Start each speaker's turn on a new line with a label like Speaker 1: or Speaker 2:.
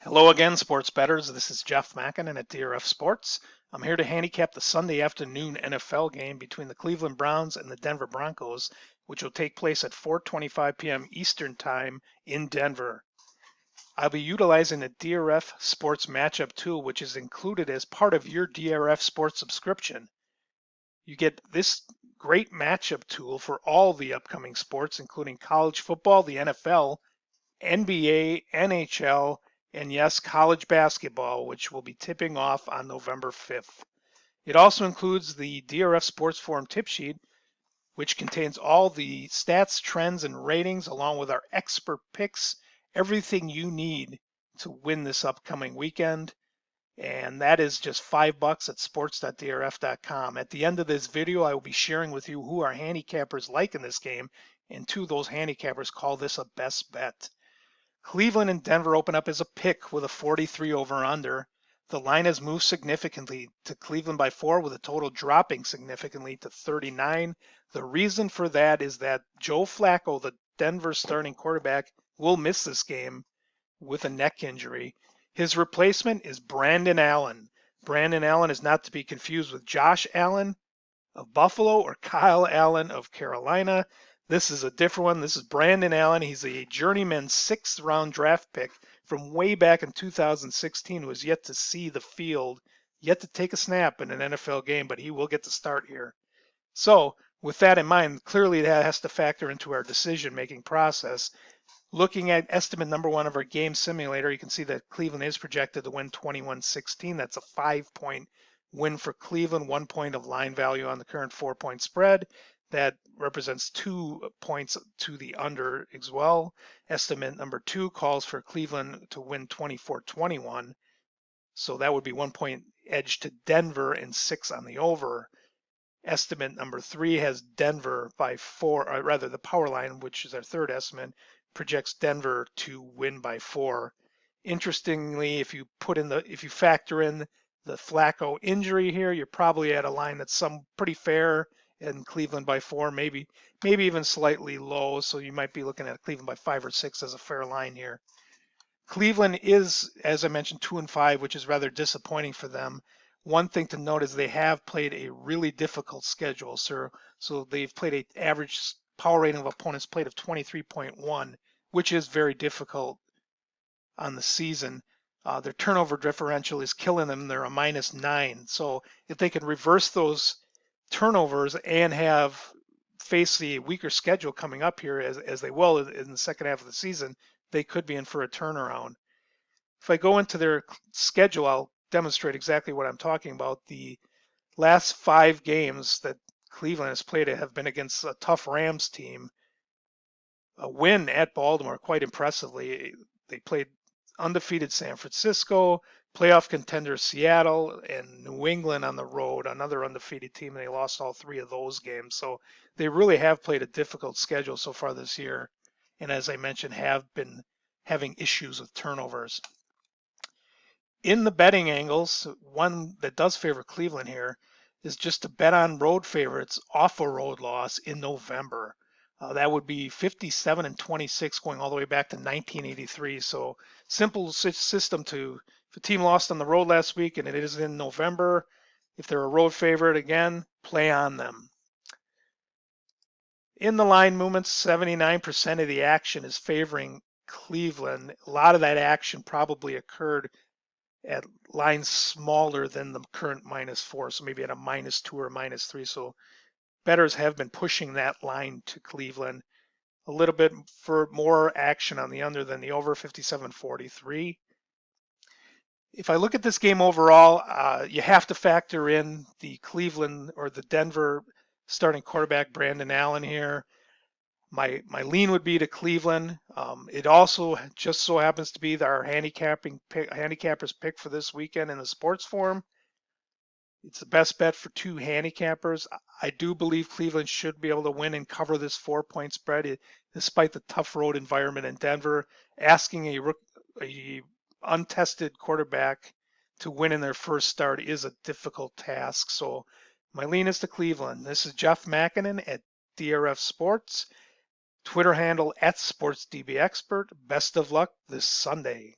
Speaker 1: Hello again, sports bettors. This is Jeff Makinen at DRF Sports. I'm here to handicap the Sunday afternoon NFL game between the Cleveland Browns and the Denver Broncos, which will take place at 4:25 p.m. Eastern Time in Denver. I'll be utilizing the DRF Sports matchup tool, which is included as part of your DRF Sports subscription. You get this great matchup tool for all the upcoming sports, including college football, the NFL, NBA, NHL, and yes, college basketball, which will be tipping off on November 5th. It also includes the DRF Sports Forum tip sheet, which contains all the stats, trends, and ratings, along with our expert picks, everything you need to win this upcoming weekend. And that is just $5 at sports.drf.com. At the end of this video, I will be sharing with you who our handicappers like in this game, and two of those handicappers call this a best bet. Cleveland and Denver open up as a pick with a 43 over/under. The line has moved significantly to Cleveland by 4, with a total dropping significantly to 39. The reason for that is that Joe Flacco, the Denver starting quarterback, will miss this game with a neck injury. His replacement is Brandon Allen. Brandon Allen is not to be confused with Josh Allen of Buffalo or Kyle Allen of Carolina. This is a different one. This is Brandon Allen. He's a journeyman 6th round draft pick from way back in 2016 who has yet to see the field, yet to take a snap in an NFL game, but he will get to start here. So with that in mind, clearly that has to factor into our decision-making process. Looking at estimate number 1 of our game simulator, you can see that Cleveland is projected to win 21-16. That's a 5-point win for Cleveland, 1 point of line value on the current 4-point spread. That represents 2 points to the under as well. Estimate number 2 calls for Cleveland to win 24-21. So that would be 1 point edge to Denver and 6 on the over. Estimate number 3 has Denver by 4, or rather the power line, which is our third estimate, projects Denver to win by 4. Interestingly, if you factor in the Flacco injury here, you're probably at a line that's pretty fair, and Cleveland by 4, maybe even slightly low. So you might be looking at Cleveland by 5 or 6 as a fair line here. Cleveland is, as I mentioned, 2-5, which is rather disappointing for them. One thing to note is they have played a really difficult schedule, sir. So they've played an average power rating of opponents played of 23.1, which is very difficult on the season. Their turnover differential is killing them. They're a -9. So if they can reverse those turnovers and face the weaker schedule coming up here, as they will in the second half of the season, they could be in for a turnaround. If I go into their schedule, I'll demonstrate exactly what I'm talking about. The last 5 games that Cleveland has played have been against a tough Rams team. A win at Baltimore, quite impressively. They played undefeated San Francisco, playoff contender Seattle, and New England on the road, another undefeated team, and they lost all 3 of those games. So they really have played a difficult schedule so far this year, and as I mentioned, have been having issues with turnovers. In the betting angles, one that does favor Cleveland here is just to bet on road favorites off a road loss in November. That would be 57-26 going all the way back to 1983. So simple system if a team lost on the road last week and it is in November, if they're a road favorite again, play on them. In the line movements, 79% of the action is favoring Cleveland. A lot of that action probably occurred at lines smaller than the current -4, so maybe at a -2 or -3. So bettors have been pushing that line to Cleveland. A little bit for more action on the under than the over, 57-43. If I look at this game overall, you have to factor in the Cleveland or the Denver starting quarterback Brandon Allen here. My lean would be to Cleveland. It also just so happens to be our handicappers pick for this weekend in the sports forum. It's the best bet for 2 handicappers. I do believe Cleveland should be able to win and cover this 4-point spread, despite the tough road environment in Denver. Asking a untested quarterback to win in their first start is a difficult task. So my lean is to Cleveland. This is Jeff Makinen at DRF Sports. Twitter handle @SportsDBExpert. Best of luck this Sunday.